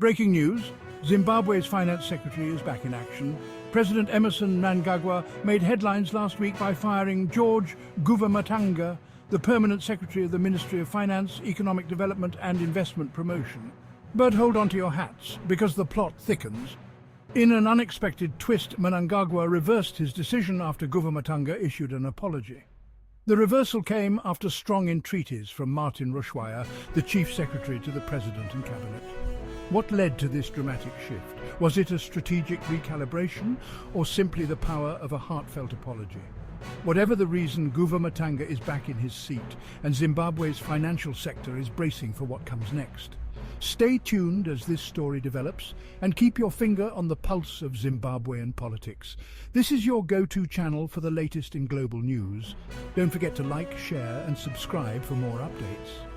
Breaking news, Zimbabwe's finance secretary is back in action. President Emerson Mnangagwa made headlines last week by firing George Guvamatanga, the permanent secretary of the Ministry of Finance, Economic Development and Investment Promotion. But hold on to your hats, because the plot thickens. In an unexpected twist, Mnangagwa reversed his decision after Guvamatanga issued an apology. The reversal came after strong entreaties from Martin Rushwire, the Chief Secretary to the President and Cabinet. What led to this dramatic shift? Was it a strategic recalibration or simply the power of a heartfelt apology? Whatever the reason, Guvamatanga is back in his seat and Zimbabwe's financial sector is bracing for what comes next. Stay tuned as this story develops and keep your finger on the pulse of Zimbabwean politics. This is your go-to channel for the latest in global news. Don't forget to like, share and subscribe for more updates.